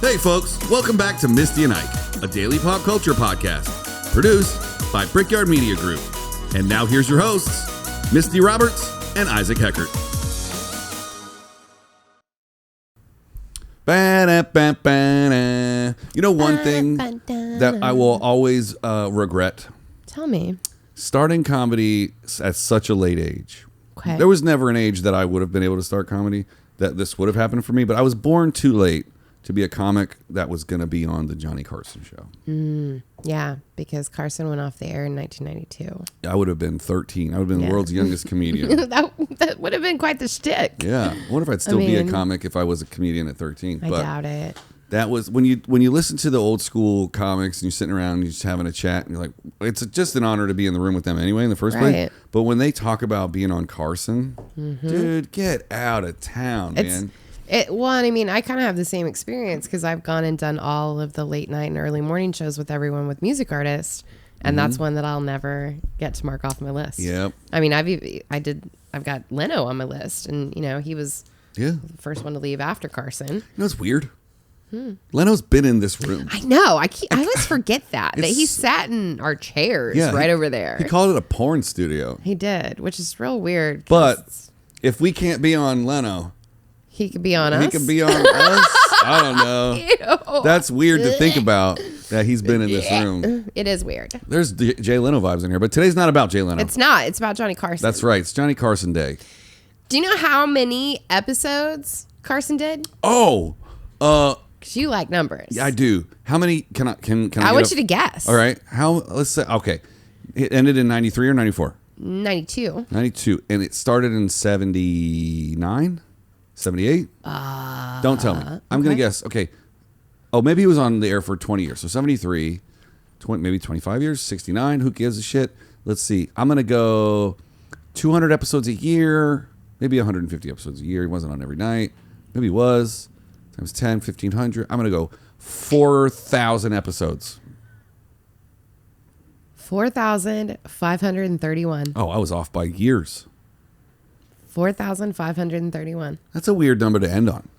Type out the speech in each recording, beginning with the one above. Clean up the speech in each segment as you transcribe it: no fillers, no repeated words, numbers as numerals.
Hey folks, welcome back to Misty and Ike, a daily pop culture podcast, produced by Brickyard Media Group. And now here's your hosts, Misty Roberts and Isaac Heckert. You know one thing that I will always regret? Tell me. Starting comedy at such a late age. Okay. There was never an age that I would have been able to start comedy that this would have happened for me, but I was born too late to be a comic that was going to be on the Johnny Carson show. Yeah, because Carson went off the air in 1992. I would have been 13. I would have been the world's youngest comedian. that would have been quite the shtick. Yeah. I wonder if I'd still be a comic if I was a comedian at 13. I doubt it. That was when you listen to the old school comics and you're sitting around and you're just having a chat and you're like, it's just an honor to be in the room with them anyway in the first place. But when they talk about being on Carson, dude, get out of town, man. I kind of have the same experience because I've gone and done all of the late night and early morning shows with everyone with music artists, and that's one that I'll never get to mark off my list. Yep. I mean, I've got Leno on my list, and he was the first one to leave after Carson. You know, it's weird. Leno's been in this room. I know. I always forget that he sat in our chairs right over there. He called it a porn studio. He did, which is real weird. But if we can't be on Leno, he could be on us. He could be on us. I don't know. Ew. That's weird to think about that he's been in this room. It is weird. There's Jay Leno vibes in here, but today's not about Jay Leno. It's not. It's about Johnny Carson. That's right. It's Johnny Carson Day. Do you know how many episodes Carson did? Oh, because you like numbers. Yeah, I do. How many can I want you to guess. All right. Let's say, okay. It ended in 93 or 94? 92. 92. And it started in 79? 78? Don't tell me. I'm going to guess. Okay. Oh, maybe he was on the air for 20 years. So 73, maybe 25 years, 69. Who gives a shit? Let's see. I'm going to go 200 episodes a year, maybe 150 episodes a year. He wasn't on every night. Maybe he was. Times 10, 1,500. I'm going to go 4,000 episodes. 4,531. Oh, I was off by years. 4,531. That's a weird number to end on.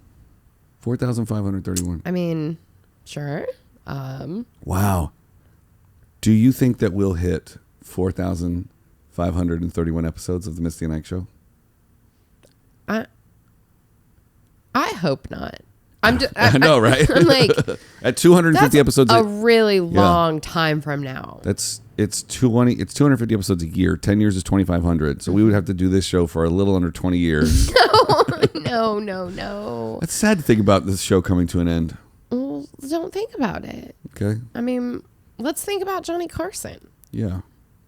4,531. I mean, sure. Wow. Do you think that we'll hit 4,531 episodes of the Misty and Ike Show? I hope not. I know, right? I'm like, at 250 episodes, a really long time from now. It's 250 episodes a year. 10 years is 2,500. So we would have to do this show for a little under 20 years. No. It's sad to think about this show coming to an end. Well, don't think about it. Okay. I mean, let's think about Johnny Carson. Yeah.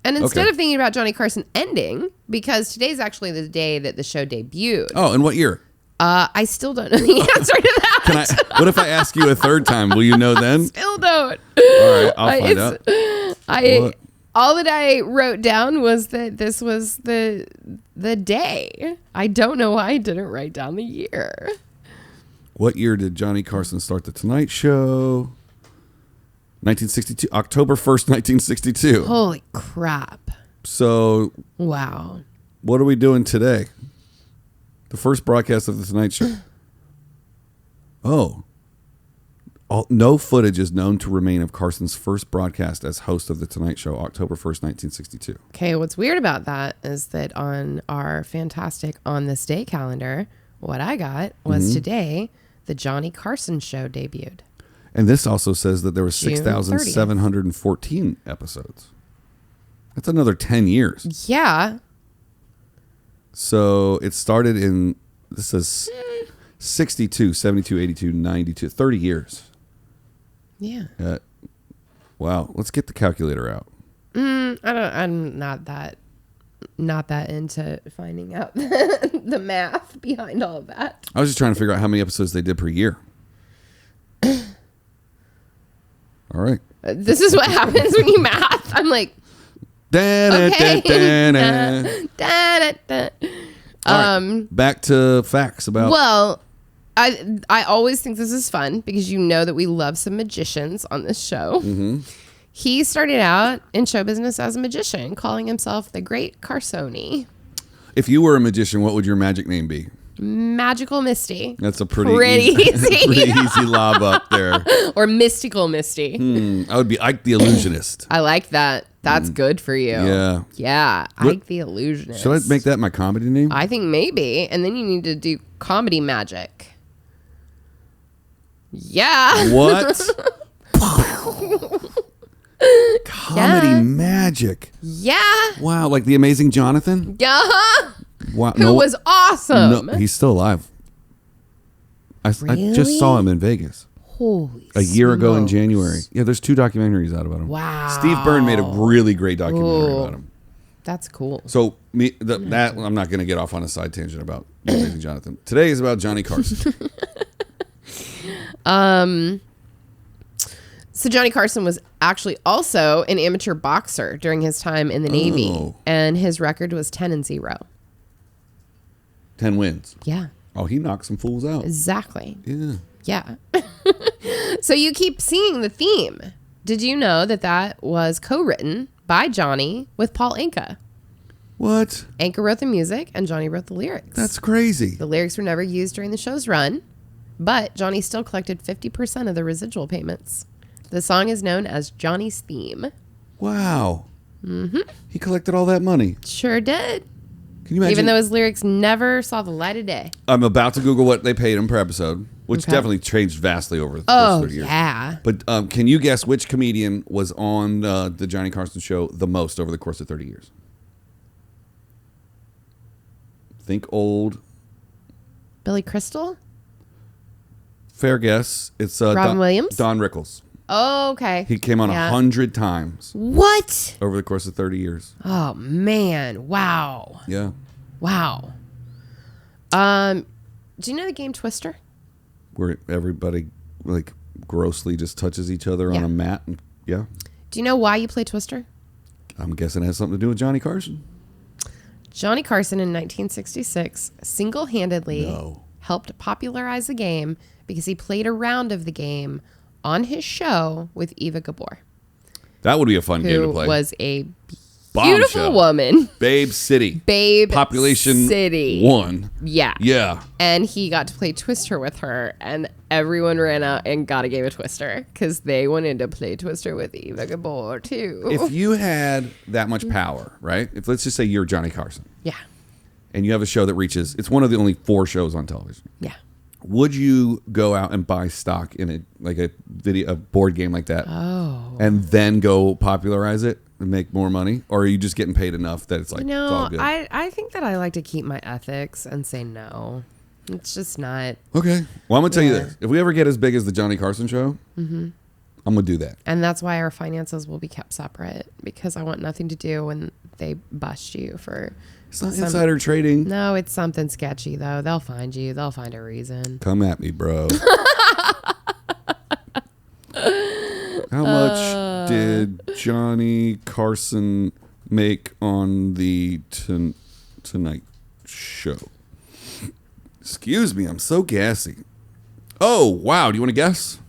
And instead of thinking about Johnny Carson ending, because today's actually the day that the show debuted. Oh, and what year? I still don't know the answer to that. What if I ask you a third time? Will you know then? Still don't. All right, I'll find out. All that I wrote down was that this was the day. I don't know why I didn't write down the year. What year did Johnny Carson start the Tonight Show? 1962, October 1st, 1962. Holy crap. So. Wow. What are we doing today? The first broadcast of the Tonight Show. Oh. No footage is known to remain of Carson's first broadcast as host of the Tonight Show, October 1st, 1962. Okay, what's weird about that is that on our fantastic On This Day calendar, what I got was today, the Johnny Carson Show debuted. And this also says that there were 6,714 episodes. That's another 10 years. Yeah. So it started in, this says 62, 72, 82, 92, 30 years. Yeah. Wow. Let's get the calculator out. I'm not that into finding out the math behind all of that. I was just trying to figure out how many episodes they did per year. All right. This is what happens when you math. I'm like, okay. Back to facts about. Well, I always think this is fun because you know that we love some magicians on this show. Mm-hmm. He started out in show business as a magician, calling himself the Great Carsoni. If you were a magician, what would your magic name be? Magical Misty. That's a pretty easy. pretty easy lob up there. Or Mystical Misty. I would be Ike the Illusionist. I like that. That's good for you. Yeah. Yeah. Ike the Illusionist. Should I make that my comedy name? I think maybe. And then you need to do comedy magic. Yeah. What? Comedy magic. Yeah. Wow, like the Amazing Jonathan? Yeah. Wow. Who was awesome. No, he's still alive. I just saw him in Vegas. Holy a year ago in smokes. January. Yeah, there's 2 documentaries out about him. Wow. Steve Byrne made a really great documentary about him. That's cool. So that I'm not going to get off on a side tangent about the Amazing Jonathan. Today is about Johnny Carson. So Johnny Carson was actually also an amateur boxer during his time in the Navy, and his record was 10-0. 10 wins. Yeah. Oh, he knocked some fools out. Exactly. Yeah. Yeah. So you keep seeing the theme. Did you know that was co-written by Johnny with Paul Anka? What? Anka wrote the music and Johnny wrote the lyrics. That's crazy. The lyrics were never used during the show's run, but Johnny still collected 50% of the residual payments. The song is known as Johnny's theme. Wow. He collected all that money. Sure did. Can you imagine? Even though his lyrics never saw the light of day. I'm about to Google what they paid him per episode, which definitely changed vastly over the course of 30 years. Yeah. But can you guess which comedian was on the Johnny Carson show the most over the course of 30 years? Think old. Billy Crystal? Fair guess. It's Robin Williams? Don Rickles. Oh, okay. He came on 100 times What? over the course of 30 years. Oh, man. Wow. Yeah. Wow. Do you know the game Twister? Where everybody like grossly just touches each other on a mat. And, yeah. Do you know why you play Twister? I'm guessing it has something to do with Johnny Carson. Johnny Carson in 1966 single-handedly helped popularize the game because he played a round of the game on his show with Eva Gabor. That would be a fun game to play. Who was a Bombshell. beautiful woman. Babe City. Babe Population City. 1. Yeah. Yeah. And he got to play Twister with her, and everyone ran out and got a game of Twister because they wanted to play Twister with Eva Gabor too. If you had that much power, right? If let's just say you're Johnny Carson. Yeah. And you have a show that reaches, it's one of the only 4 shows on television. Yeah. Would you go out and buy stock in a board game like that, and then go popularize it and make more money, or are you just getting paid enough that it's like it's all good? I think that I like to keep my ethics and say no. It's just not. Okay. Well, I'm gonna tell you this: if we ever get as big as the Johnny Carson show, I'm gonna do that. And that's why our finances will be kept separate, because I want nothing to do when they bust you for. It's not insider trading. No, it's something sketchy though. They'll find you. They'll find a reason. Come at me, bro. How much did Johnny Carson make on the Tonight Show? Excuse me, I'm so gassy. Oh, wow. Do you want to guess?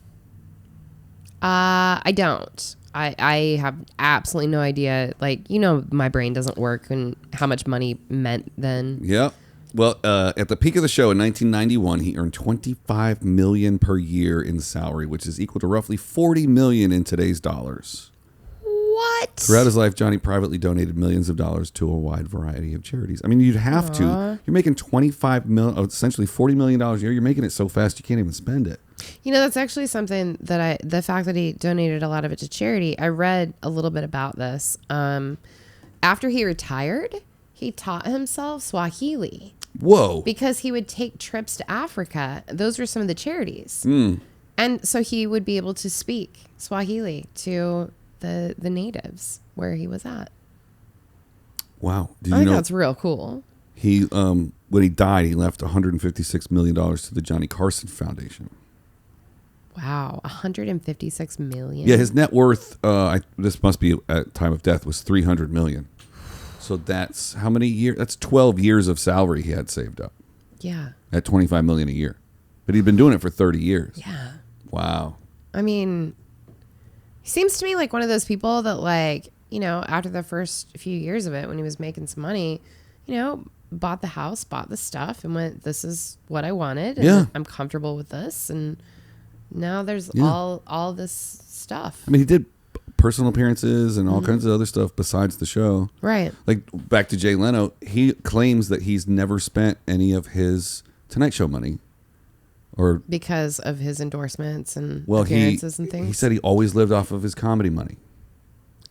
I don't. I have absolutely no idea. Like, my brain doesn't work and how much money meant then. Yeah. Well, at the peak of the show in 1991, he earned $25 million per year in salary, which is equal to roughly $40 million in today's dollars. What? Throughout his life, Johnny privately donated millions of dollars to a wide variety of charities. I mean, you'd have to. You're making $25 million, essentially $40 million a year. You're making it so fast you can't even spend it. That's actually something that the fact that he donated a lot of it to charity, I read a little bit about this. After he retired, he taught himself Swahili. Whoa. Because he would take trips to Africa. Those were some of the charities. And so he would be able to speak Swahili to the natives where he was at. Wow. I think that's real cool. He when he died, he left $156 million to the Johnny Carson Foundation. Wow, $156 million. Yeah, his net worth, this must be at time of death, was $300 million. So that's how many years? That's 12 years of salary he had saved up. Yeah. At $25 million a year. But he'd been doing it for 30 years. Yeah. Wow. I mean, he seems to me like one of those people that, like, after the first few years of it, when he was making some money, bought the house, bought the stuff, and went, this is what I wanted. And Yeah. I'm comfortable with this. And now there's all this stuff. I mean, he did personal appearances and all kinds of other stuff besides the show. Right. Like, back to Jay Leno, he claims that he's never spent any of his Tonight Show money. Or Because of his endorsements and well, appearances and things. he said he always lived off of his comedy money.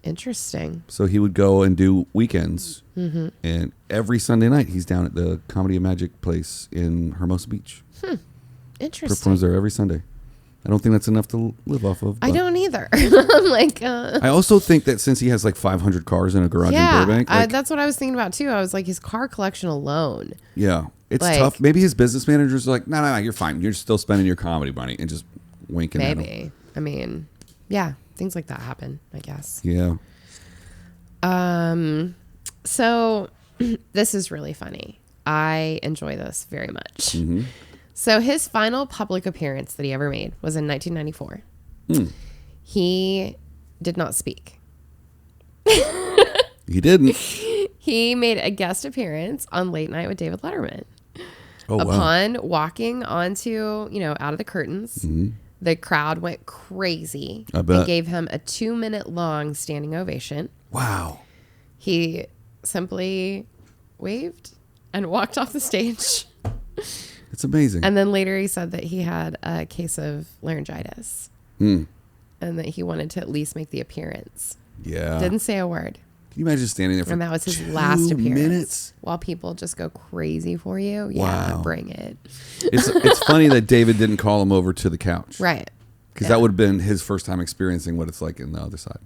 Interesting. So he would go and do weekends. And every Sunday night, he's down at the Comedy and Magic place in Hermosa Beach. Interesting. Performs there every Sunday. I don't think that's enough to live off of. I but don't either. I'm like, I also think that since he has like 500 cars in a garage in Burbank. Like, that's what I was thinking about too. I was like, his car collection alone. yeah, it's Like- tough. Maybe his business managers are like, no, you're fine. You're still spending your comedy money and just winking at him. Maybe. I mean, yeah, things like that happen, I guess. Yeah. So this is really funny. I enjoy this very much. So his final public appearance that he ever made was in 1994. He did not speak. He didn't. He made a guest appearance on Late Night with David Letterman. Oh, wow. Upon walking onto, out of the curtains, the crowd went crazy. I bet. And gave him a 2-minute long standing ovation. Wow. He simply waved and walked off the stage. It's amazing. And then later he said that he had a case of laryngitis and that he wanted to at least make the appearance. Yeah. Didn't say a word. Can you imagine standing there for And that was his 2 last appearance. minutes? While people just go crazy for you. Yeah, Wow. bring it. It's funny that David didn't call him over to the couch. Right. Because that would have been his first time experiencing what it's like in the other side.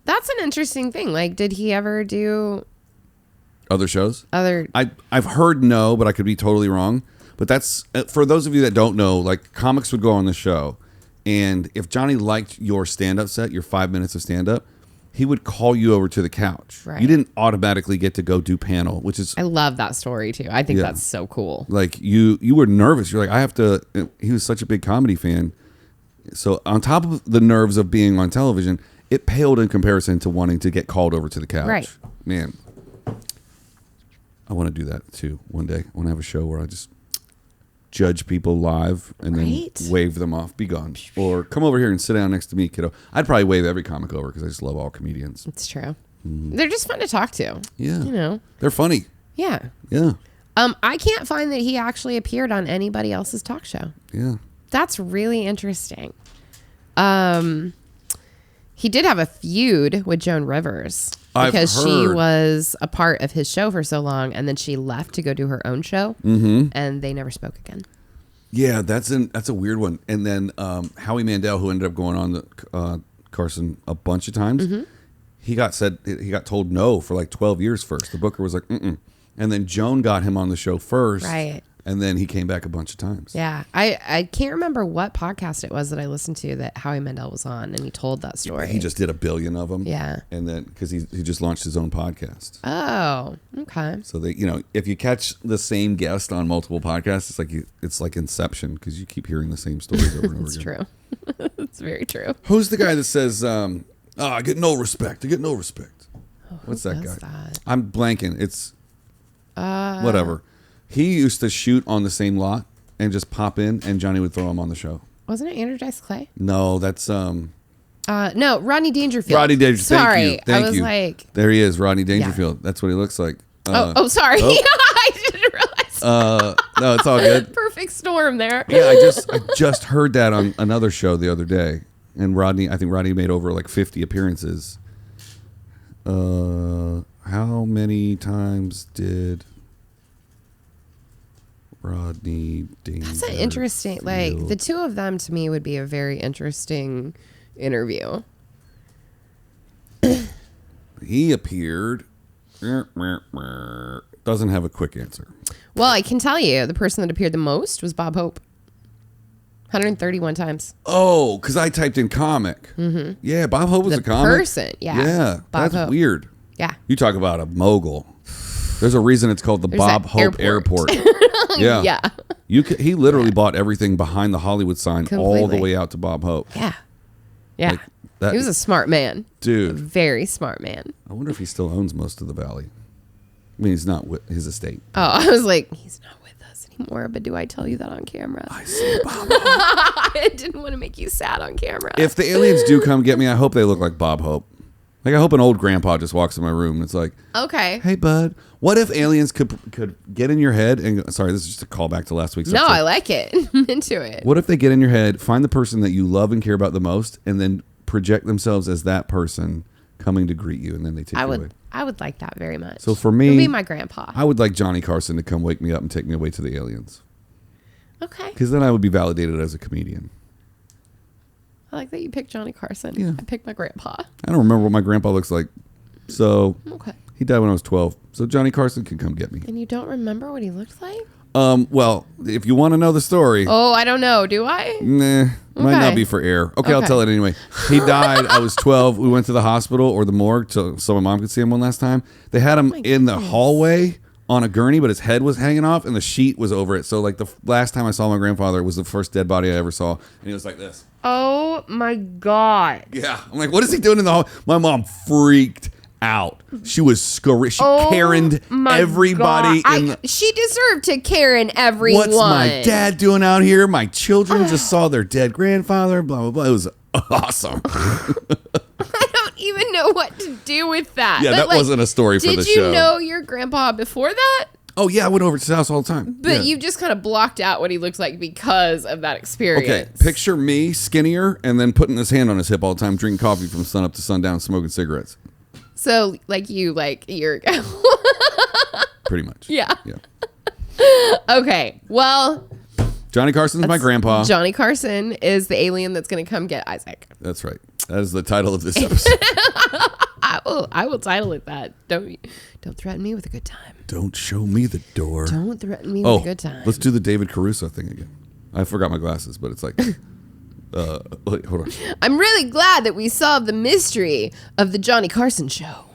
That's an interesting thing. Like, did he ever do Other shows? other... I've heard no, but I could be totally wrong. But that's, for those of you that don't know, like, comics would go on the show. And if Johnny liked your stand-up set, your 5 minutes of stand-up, he would call you over to the couch. Right. You didn't automatically get to go do panel, which is... I love that story, too. I think Yeah. that's so cool. Like, you were nervous. You're like, I have to... He was such a big comedy fan. So on top of the nerves of being on television, it paled in comparison to wanting to get called over to the couch. Right. Man, I want to do that, too, one day. I want to have a show where I just judge people live and Right. then wave them off, be gone. Or come over here and sit down next to me, kiddo. I'd probably wave every comic over because I just love all comedians. It's true. They're just fun to talk to. Yeah. They're funny. Yeah. Yeah. I can't find that he actually appeared on anybody else's talk show. Yeah. That's really interesting. He did have a feud with Joan Rivers I've because she heard. was a part of his show for so long, and then she left to go do her own show, and they never spoke again. Yeah, that's a weird one. And then Howie Mandel, who ended up going on the Carson a bunch of times, he got told no for like 12 years first. The booker was like, mm-mm. And then Joan got him on the show first. Right. And then he came back a bunch of times. Yeah. I can't remember what podcast it was that I listened to that Howie Mandel was on, and he told that story. He just did 1 billion of them. Yeah. And then because he just launched his own podcast. Oh, okay. So they, if you catch the same guest on multiple podcasts, it's like Inception because you keep hearing the same stories over and over It's again. true. It's very true. Who's the guy that says, I get no respect. I get no respect. What's that does guy? that? I'm blanking. It's whatever. He used to shoot on the same lot and just pop in, and Johnny would throw him on the show. Wasn't it Andrew Dice Clay? No, that's No, Rodney Dangerfield. Rodney Dangerfield. Sorry, Thank you. I was like, there he is, Rodney Dangerfield. That's what he looks like. sorry. I didn't realize. No, it's all good. Perfect storm there. Yeah, I just heard that on another show the other day, and I think Rodney made over like 50 appearances. How many times did Rodney Dangerfield? That's an interesting. Like the two of them to me would be a very interesting interview. He appeared. Doesn't have a quick answer. Well, I can tell you, the person that appeared the most was Bob Hope. 131 times. Oh, because I typed in comic. Mm-hmm. Yeah, Bob Hope was The a comic. person, yeah. Yeah, Bob that's Hope. weird. Yeah. You talk about a mogul. There's a reason it's called the There's Bob that Hope airport. Airport. Yeah. Yeah. He literally bought everything behind the Hollywood sign all the Completely. way out to Bob Hope. Yeah. Yeah. Like, that- he was a smart man. A Dude, very smart man. I wonder if he still owns most of the valley. I mean, he's not with his estate. Oh, I was like, he's not with us anymore. But do I tell you that on camera? I see Bob Hope. I didn't want to make you sad on camera. If the aliens do come get me, I hope they look like Bob Hope. Like, I hope an old grandpa just walks in my room and it's like, okay. Hey, bud. What if aliens could get in your head and sorry, this is just a callback to last week's No, episode. I like it. I'm into it. What if they get in your head, find the person that you love and care about the most, and then project themselves as that person coming to greet you, and then they take you away? I would like that very much. So for me, it would be my grandpa. I would like Johnny Carson to come wake me up and take me away to the aliens. Okay. Because then I would be validated as a comedian. I like that you picked Johnny Carson. Yeah. I picked my grandpa. I don't remember what my grandpa looks like. So Okay. he died when I was 12. So Johnny Carson can come get me. And you don't remember what he looked like? Well, if you want to know the story, Oh, I don't know. Do I? nah, might not Okay. be for air. Okay, I'll Okay. tell it anyway. He died. I was 12. We went to the hospital or the morgue so my mom could see him one last time. They had him in the hallway on a gurney, but his head was hanging off and the sheet was over it. So like the last time I saw my grandfather was the first dead body I ever saw, and he was like this. Oh my God. Yeah, I'm like, what is he doing in the hall? My mom freaked out. She was she Karen'd everybody in the. She deserved to Karen everyone. What's my dad doing out here? My children just saw their dead grandfather. Blah blah blah. It was awesome. I don't even know what to do with that. Yeah, But, that wasn't a story for the show. Did you know your grandpa before that? Oh yeah, I went over to his house all the time. But Yeah. you just kind of blocked out what he looked like because of that experience. Okay, picture me skinnier and then putting his hand on his hip all the time, drinking coffee from sun up to sundown, smoking cigarettes. So like you like a year ago. Pretty much. Yeah. Yeah. Okay. Well, Johnny Carson's my grandpa. Johnny Carson is the alien that's going to come get Isaac. That's right. That is the title of this episode. I will title it that. Don't threaten me with a good time. Don't show me the door. Don't threaten me with a good time. Let's do the David Caruso thing again. I forgot my glasses, but it's like, wait, hold on. I'm really glad that we solved the mystery of the Johnny Carson show.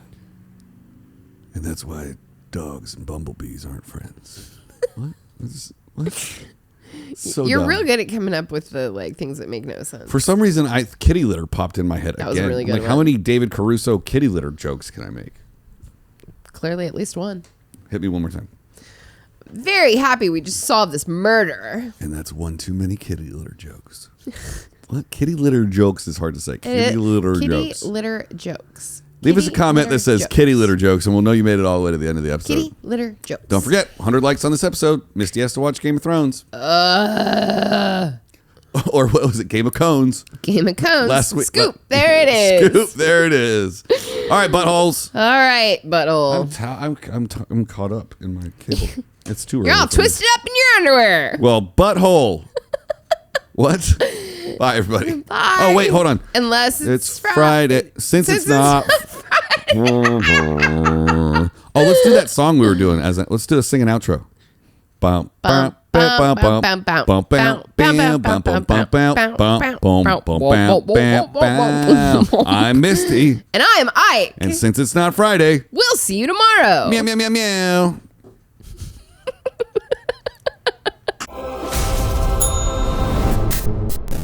And that's why dogs and bumblebees aren't friends. What? So You're dumb. real good at coming up with the like things that make no sense. For some reason, kitty litter popped in my head That again. was a really good like, one. how many David Caruso kitty litter jokes can I make? Clearly at least one. Hit me one more time. Very happy we just solved this murder. And that's one too many kitty litter jokes. What? Kitty litter jokes is hard to say. Kitty litter jokes. Kitty litter jokes. Leave us a Kitty comment litter that says jokes. kitty litter jokes, and we'll know you made it all the way to the end of the episode. Kitty litter jokes. Don't forget, 100 likes on this episode. Misty has to watch Game of Thrones. Or what was it? Game of Cones. Game of Cones. Last week. Scoop. There it is. Scoop. There it is. All right, buttholes. All right, butthole. I'm caught up in my cable. It's too early. You're all for me. twisted up in your underwear. Well, butthole. What? Bye, everybody. Bye. Oh, wait, hold on. Unless It's Friday. Since it's not. Friday. Oh, let's do that song we were doing. Let's do a sing an outro. Bum, bum, bum, bum, bum, bum, bum, bum, bum, bum, bum, bum, bum, bum, bam. I'm Misty. And I am Ike. And since it's not Friday, We'll see you tomorrow. meow, meow, meow, meow.